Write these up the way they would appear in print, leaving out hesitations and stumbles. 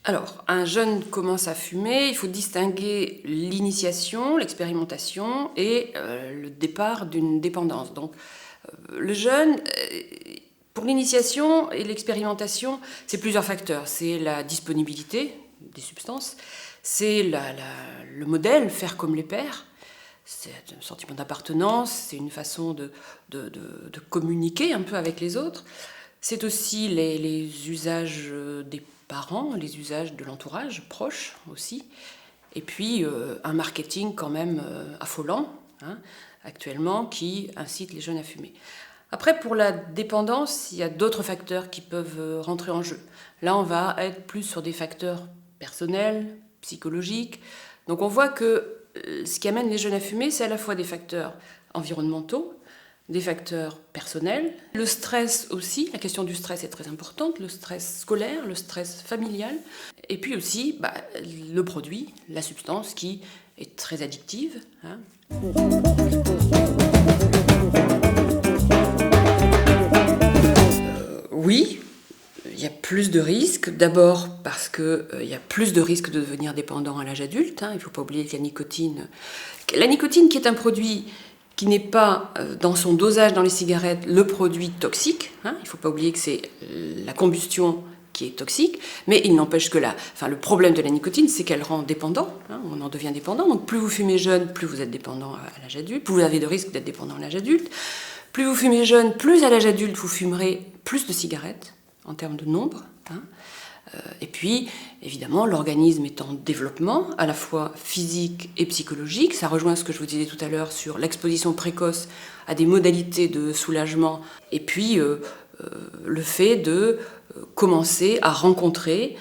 Alors, un jeune commence à fumer, il faut distinguer l'initiation, l'expérimentation et le départ d'une dépendance. Donc, le jeune, pour l'initiation et l'expérimentation, c'est plusieurs facteurs. C'est la disponibilité des substances, c'est le modèle, faire comme les pairs, c'est un sentiment d'appartenance, c'est une façon de communiquer un peu avec les autres. C'est aussi les usages des parents, les usages de l'entourage proche aussi. Et puis un marketing quand même affolant, actuellement, qui incite les jeunes à fumer. Après, pour la dépendance, il y a d'autres facteurs qui peuvent rentrer en jeu. Là, on va être plus sur des facteurs personnels, psychologiques. Donc on voit que ce qui amène les jeunes à fumer, c'est à la fois des facteurs environnementaux, des facteurs personnels, le stress aussi, la question du stress est très importante, le stress scolaire, le stress familial, et puis aussi le produit, la substance qui est très addictive. Oui, il y a plus de risques, d'abord parce qu'il y a plus de risques de devenir dépendant à l'âge adulte, il ne faut pas oublier que la nicotine qui est un produit qui n'est pas dans son dosage dans les cigarettes le produit toxique. Il ne faut pas oublier que c'est la combustion qui est toxique, mais il n'empêche que le problème de la nicotine, c'est qu'elle rend dépendant, on en devient dépendant. Donc plus vous fumez jeune, plus vous êtes dépendant à l'âge adulte, plus vous avez de risques d'être dépendant à l'âge adulte. Plus vous fumez jeune, plus à l'âge adulte, vous fumerez plus de cigarettes, en termes de nombre. Et puis, évidemment, l'organisme est en développement, à la fois physique et psychologique. Ça rejoint ce que je vous disais tout à l'heure sur l'exposition précoce à des modalités de soulagement. Et puis, le fait de commencer à rencontrer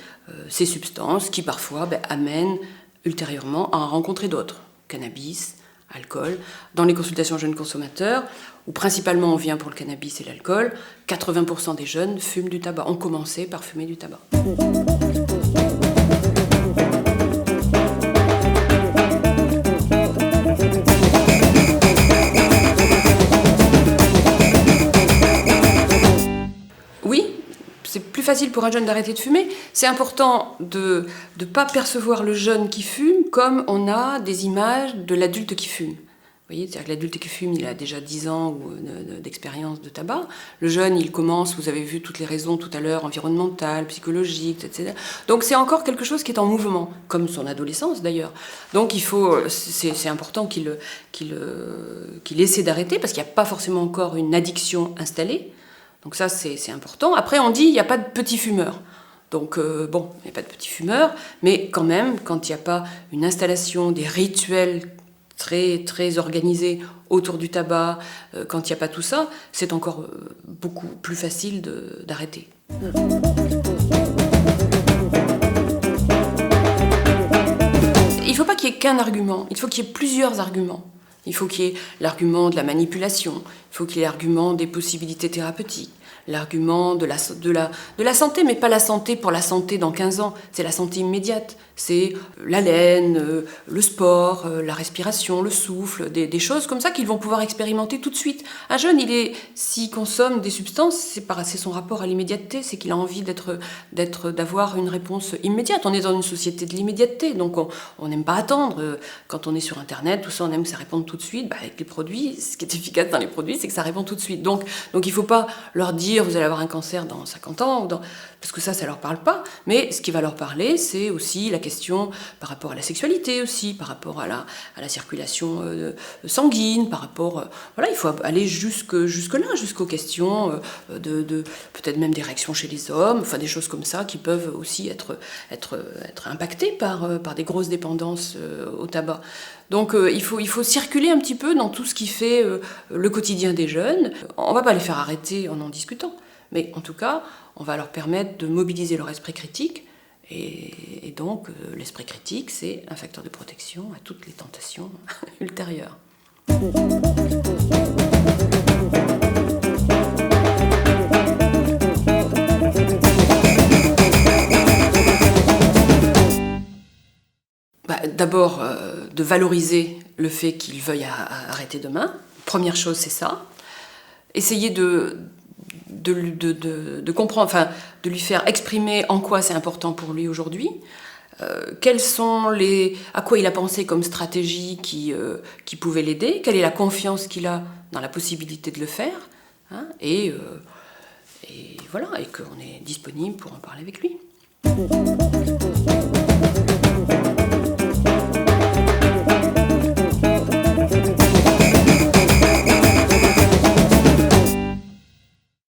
ces substances qui, parfois, amènent ultérieurement à en rencontrer d'autres. Cannabis, alcool. Dans les consultations jeunes consommateurs, où principalement on vient pour le cannabis et l'alcool, 80% des jeunes fument du tabac, ont commencé par fumer du tabac. Oui, c'est plus facile pour un jeune d'arrêter de fumer. C'est important de ne pas percevoir le jeune qui fume comme on a des images de l'adulte qui fume. Vous voyez, c'est-à-dire que l'adulte qui fume, il a déjà 10 ans d'expérience de tabac. Le jeune, il commence, vous avez vu toutes les raisons tout à l'heure, environnementales, psychologiques, etc. Donc c'est encore quelque chose qui est en mouvement, comme son adolescence d'ailleurs. Donc c'est important qu'il essaie d'arrêter, parce qu'il n'y a pas forcément encore une addiction installée. Donc ça, c'est important. Après, on dit, il n'y a pas de petits fumeurs. Donc, il n'y a pas de petits fumeurs, mais quand même, quand il n'y a pas une installation, des rituels très, très organisés autour du tabac, quand il n'y a pas tout ça, c'est encore beaucoup plus facile d'arrêter. Il ne faut pas qu'il y ait qu'un argument, il faut qu'il y ait plusieurs arguments. Il faut qu'il y ait l'argument de la manipulation, il faut qu'il y ait l'argument des possibilités thérapeutiques, l'argument de la santé, mais pas la santé pour la santé dans 15 ans, c'est la santé immédiate. C'est l'haleine, le sport, la respiration, le souffle, des choses comme ça qu'ils vont pouvoir expérimenter tout de suite. Un jeune, s'il consomme des substances, c'est son rapport à l'immédiateté, c'est qu'il a envie d'avoir une réponse immédiate. On est dans une société de l'immédiateté, donc on n'aime pas attendre. Quand on est sur Internet, tout ça, on aime que ça réponde tout de suite. Avec les produits, ce qui est efficace dans les produits, c'est que ça répond tout de suite. Donc il ne faut pas leur dire, vous allez avoir un cancer dans 50 ans, parce que ça ne leur parle pas. Mais ce qui va leur parler, c'est aussi la question par rapport à la sexualité aussi, par rapport à la circulation sanguine, par rapport... il faut aller jusque-là, jusqu'aux questions de peut-être même des réactions chez les hommes, des choses comme ça qui peuvent aussi être impactées par des grosses dépendances au tabac. Donc il faut circuler un petit peu dans tout ce qui fait le quotidien des jeunes. On ne va pas les faire arrêter en discutant, mais en tout cas, on va leur permettre de mobiliser leur esprit critique. Et donc, l'esprit critique, c'est un facteur de protection à toutes les tentations ultérieures. d'abord de valoriser le fait qu'il veuille arrêter demain. Première chose, c'est ça. Essayer de comprendre, enfin, de lui faire exprimer en quoi c'est important pour lui aujourd'hui. Quels sont à quoi il a pensé comme stratégie qui pouvait l'aider, quelle est la confiance qu'il a dans la possibilité de le faire, hein, et voilà, et qu'on est disponible pour en parler avec lui.